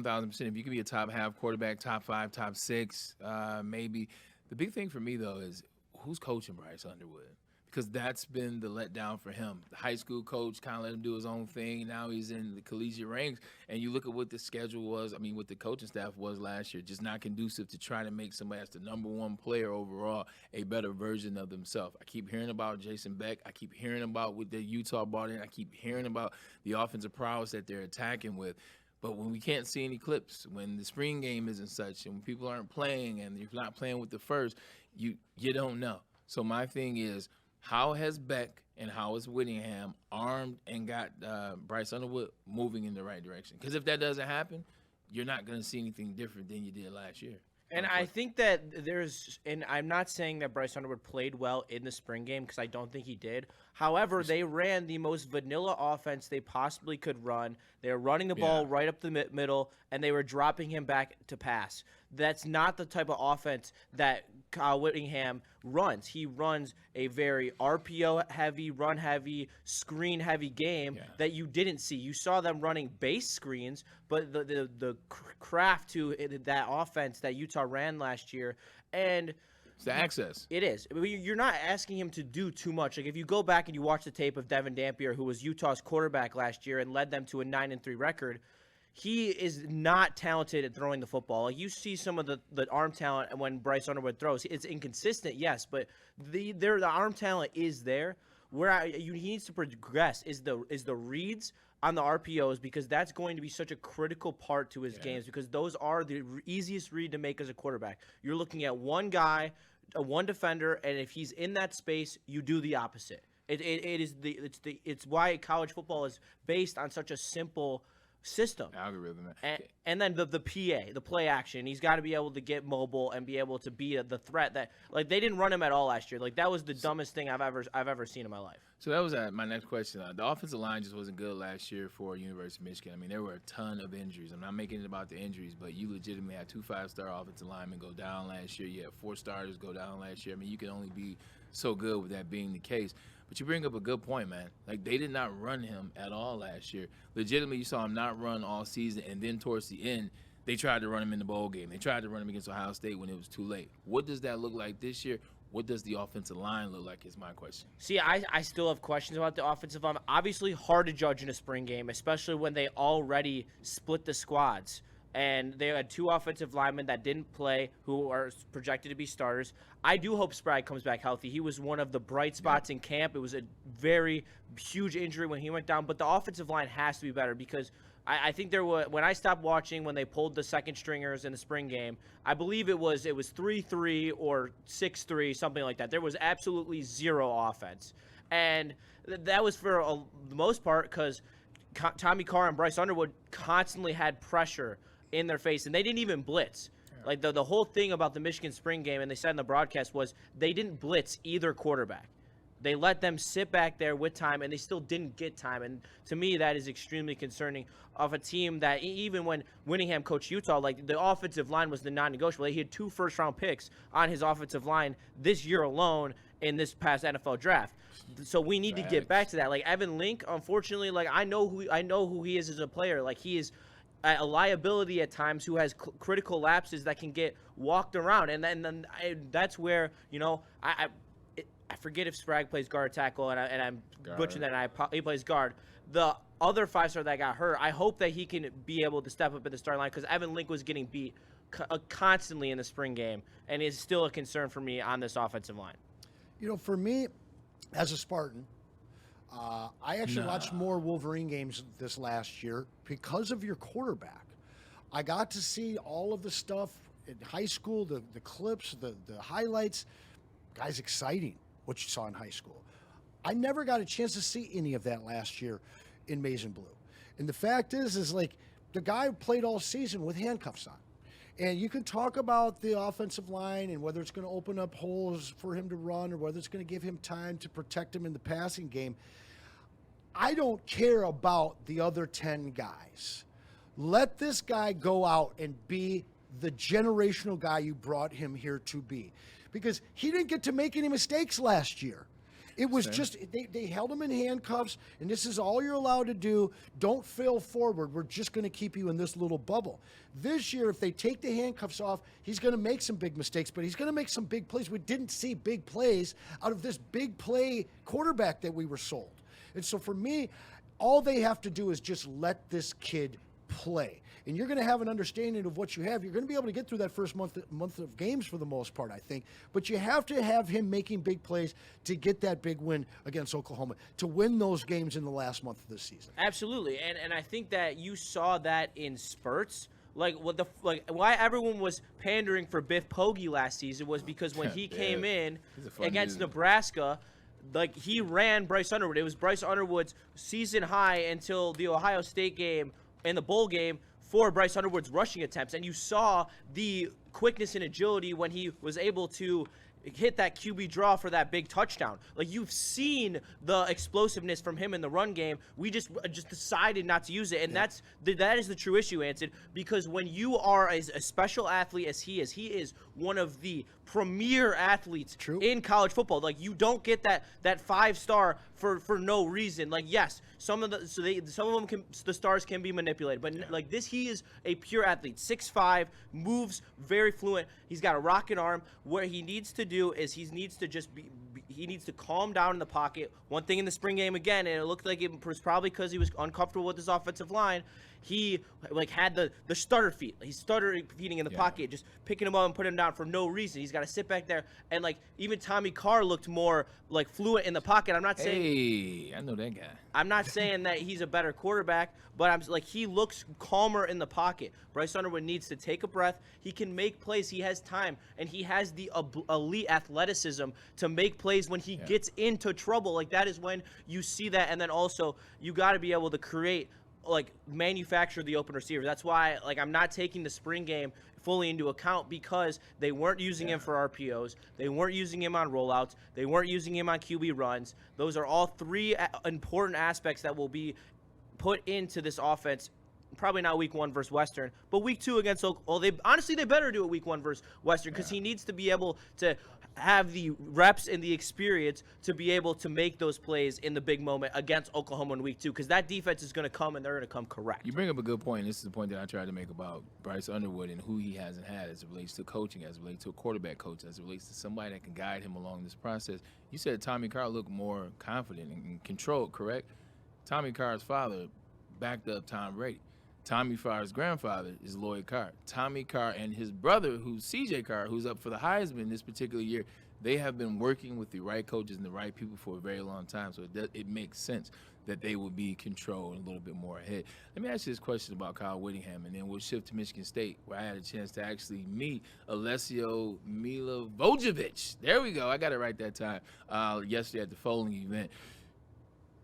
1,000%. If you can be a top half quarterback, top 5, top 6, maybe. The big thing for me, though, is who's coaching Bryce Underwood? Because that's been the letdown for him. The high school coach kind of let him do his own thing. Now he's in the collegiate ranks. And you look at what the schedule was, what the coaching staff was last year, just not conducive to trying to make somebody that's the number one player overall a better version of themselves. I keep hearing about Jason Beck. I keep hearing about what the Utah brought in. I keep hearing about the offensive prowess that they're attacking with. But when we can't see any clips, when the spring game isn't such, and when people aren't playing and you're not playing with the first, you don't know. So my thing is, how has Beck and how has Whittingham armed and got Bryce Underwood moving in the right direction? Because if that doesn't happen, you're not going to see anything different than you did last year. And I think that and I'm not saying that Bryce Underwood played well in the spring game because I don't think he did. However, they ran the most vanilla offense they possibly could run. They were running the ball right up the middle, and they were dropping him back to pass. That's not the type of offense that Kyle Whittingham runs. He runs a very RPO-heavy, run-heavy, screen-heavy game that you didn't see. You saw them running base screens, but the craft to that offense that Utah ran last year, and it's the access. It is. You're not asking him to do too much. Like if you go back and you watch the tape of Devin Dampier, who was Utah's quarterback last year and led them to a 9-3 record, he is not talented at throwing the football. Like you see some of the arm talent when Bryce Underwood throws. It's inconsistent, yes, but the arm talent is there. Where he needs to progress is the reads on the RPOs, because that's going to be such a critical part to his games, because those are the easiest read to make as a quarterback. You're looking at one guy, one defender, and if he's in that space, you do the opposite. It's why college football is based on such a simple system. Algorithm. And then the PA, the play action. He's got to be able to get mobile and be able to be the threat that, like, they didn't run him at all last year. Like that was the dumbest thing I've ever seen in my life. So that was my next question. The offensive line just wasn't good last year for University of Michigan. There were a ton of injuries. I'm not making it about the injuries, but you legitimately had 2 5-star offensive linemen go down last year. You had 4 starters go down last year. You can only be so good with that being the case. But you bring up a good point, man. Like, they did not run him at all last year. Legitimately, you saw him not run all season, and then towards the end, they tried to run him in the bowl game. They tried to run him against Ohio State when it was too late. What does that look like this year? What does the offensive line look like is my question. See, I still have questions about the offensive line. Obviously, hard to judge in a spring game, especially when they already split the squads. And they had 2 offensive linemen that didn't play who are projected to be starters. I do hope Sprague comes back healthy. He was one of the bright spots in camp. It was a very huge injury when he went down. But the offensive line has to be better, because I think there was, when I stopped watching when they pulled the second stringers in the spring game, I believe it was 3-3 or 6-3, something like that. There was absolutely zero offense. And that was for the most part because Tommy Carr and Bryce Underwood constantly had pressure in their face, and they didn't even blitz. Like the whole thing about the Michigan spring game, and they said in the broadcast, was they didn't blitz either quarterback. They let them sit back there with time, and they still didn't get time. And to me, that is extremely concerning of a team that even when Whittingham coached Utah, like the offensive line was the non-negotiable. He had 2 first-round picks on his offensive line this year alone in this past NFL draft. So we need to get back to that. Like Evan Link, unfortunately, like I know who he is as a player. Like he is a liability at times, who has critical lapses that can get walked around, and then that's where I forget if Sprague plays guard tackle, and I'm butchering that. He plays guard. The other 5-star that got hurt, I hope that he can be able to step up in the starting line, because Evan Link was getting beat constantly in the spring game, and is still a concern for me on this offensive line. For me, as a Spartan, I actually watched more Wolverine games this last year because of your quarterback. I got to see all of the stuff in high school, the clips, the highlights. Guys, exciting what you saw in high school. I never got a chance to see any of that last year in Maize and Blue. And the fact is like the guy played all season with handcuffs on. And you can talk about the offensive line and whether it's going to open up holes for him to run or whether it's going to give him time to protect him in the passing game. I don't care about the other 10 guys. Let this guy go out and be the generational guy you brought him here to be. Because he didn't get to make any mistakes last year. It was just they held him in handcuffs, and this is all you're allowed to do. Don't fail forward. We're just going to keep you in this little bubble. This year, if they take the handcuffs off, he's going to make some big mistakes, but he's going to make some big plays. We didn't see big plays out of this big play quarterback that we were sold. And so for me, all they have to do is just let this kid play. And you're going to have an understanding of what you have. You're going to be able to get through that first month of games for the most part, I think. But you have to have him making big plays to get that big win against Oklahoma, to win those games in the last month of the season. Absolutely. And I think that you saw that in spurts. Why everyone was pandering for Biff Poggi last season was because when he came in against Nebraska, he ran Bryce Underwood. It was Bryce Underwood's season high until the Ohio State game and the bowl game for Bryce Underwood's rushing attempts. And you saw the quickness and agility when he was able to hit that QB draw for that big touchdown. You've seen the explosiveness from him in the run game. We just decided not to use it, and that is the true issue, Anson. Because when you are a special athlete as he is one of the premier athletes in college football. You don't get that 5-star for no reason. Yes, some of them the stars can be manipulated, but this, he is a pure athlete. 6'5", moves very fluent. He's got a rocket arm. What he needs to do is he needs to calm down in the pocket. One thing in the spring game again, and it looked like it was probably because he was uncomfortable with his offensive line. He had the stutter feet. He's stuttering feeding in the pocket, just picking him up and putting him down for no reason. He's got to sit back there, and even Tommy Carr looked more fluent in the pocket. I'm not saying. Hey, I know that guy. I'm not saying that he's a better quarterback, but he looks calmer in the pocket. Bryce Underwood needs to take a breath. He can make plays. He has time, and he has the elite athleticism to make plays when he gets into trouble. That is when you see that, and then also you got to be able to create. Manufacture the open receiver. That's why I'm not taking the spring game fully into account, because they weren't using him for RPOs. They weren't using him on rollouts. They weren't using him on QB runs. Those are all three important aspects that will be put into this offense. Probably not week 1 versus Western, but week 2 against Oklahoma. They better do it week 1 versus Western, because he needs to be able to have the reps and the experience to be able to make those plays in the big moment against Oklahoma in week 2, because that defense is going to come, and they're going to come correct. You bring up a good point. This is the point that I tried to make about Bryce Underwood and who he hasn't had as it relates to coaching, as it relates to a quarterback coach, as it relates to somebody that can guide him along this process. You said Tommy Carr looked more confident and controlled, correct? Tommy Carr's father backed up Tom Brady. Tommy Carr's grandfather is Lloyd Carr. Tommy Carr and his brother, who's C.J. Carr, who's up for the Heisman this particular year, they have been working with the right coaches and the right people for a very long time. So it makes sense that they would be controlled and a little bit more ahead. Let me ask you this question about Kyle Whittingham, and then we'll shift to Michigan State, where I had a chance to actually meet Alessio Milivojevic. There we go. I got it right that time. Yesterday at the Foaling event.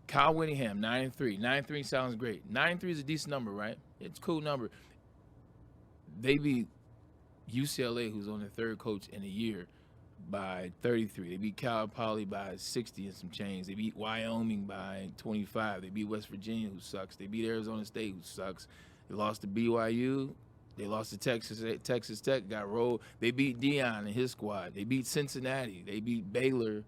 Kyle Whittingham, 9-3. 9-3 sounds great. 9-3 is a decent number, right? It's a cool number. They beat UCLA, who's on their third coach in a year, by 33. They beat Cal Poly by 60 and some change. They beat Wyoming by 25. They beat West Virginia, who sucks. They beat Arizona State, who sucks. They lost to BYU. They lost to Texas Tech, got rolled. They beat Deion and his squad. They beat Cincinnati. They beat Baylor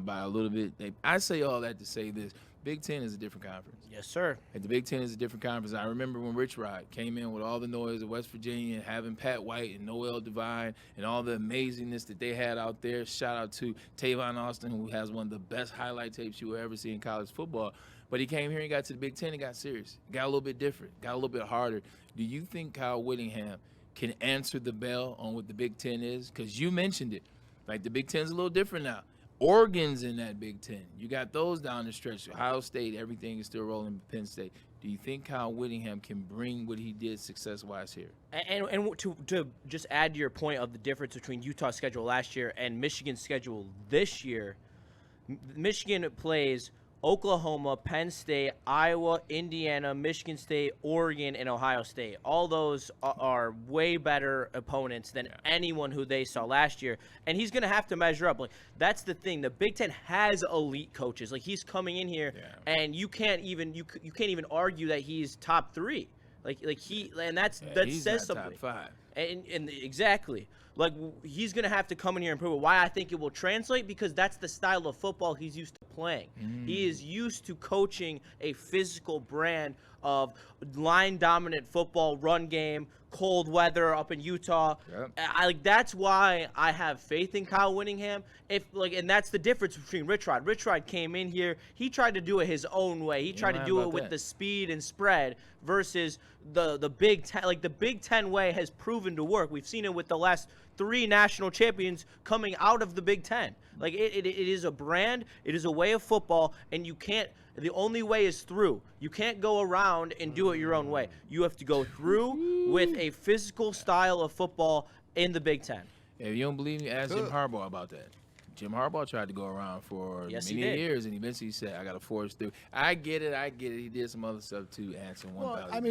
by a little bit. I say all that to say this. Big Ten is a different conference. Yes, sir. And the Big Ten is a different conference. I remember when Rich Rod came in with all the noise of West Virginia, having Pat White and Noel Devine and all the amazingness that they had out there. Shout out to Tavon Austin, who has one of the best highlight tapes you will ever see in college football. But he came here and got to the Big Ten and got serious. Got a little bit different. Got a little bit harder. Do you think Kyle Whittingham can answer the bell on what the Big Ten is? Because you mentioned it. The Big Ten's a little different now. Oregon's in that Big Ten. You got those down the stretch. Ohio State, everything is still rolling. Penn State. Do you think Kyle Whittingham can bring what he did success-wise here? And to just add to your point of the difference between Utah's schedule last year and Michigan's schedule this year, Michigan plays Oklahoma, Penn State, Iowa, Indiana, Michigan State, Oregon, and Ohio State. All those are way better opponents than anyone who they saw last year. And he's going to have to measure up. That's the thing. The Big Ten has elite coaches. He's coming in here, and you can't even argue that he's top 3. And that he's says not something. top 5. And exactly. Like, he's going to have to come in here and prove it. Why I think it will translate, because that's the style of football he's used to playing. He is used to coaching a physical brand of line-dominant football, run game, cold weather up in Utah. Yep. That's why I have faith in Kyle Whittingham. And that's the difference between Rich Rod. Rich Rod came in here. He tried to do it his own way. He tried to do it with the speed and spread versus the Big Ten. Like, the Big Ten way has proven to work. We've seen it with the last 3 national champions coming out of the Big Ten. Like, it is a brand. It is a way of football, and you can't. The only way is through. You can't go around and do it your own way. You have to go through with a physical style of football in the Big Ten. If you don't believe me, ask Jim Harbaugh about that. Jim Harbaugh tried to go around for many years, and eventually he said, I got to force through. I get it. He did some other stuff, too, answering one. Well, I mean,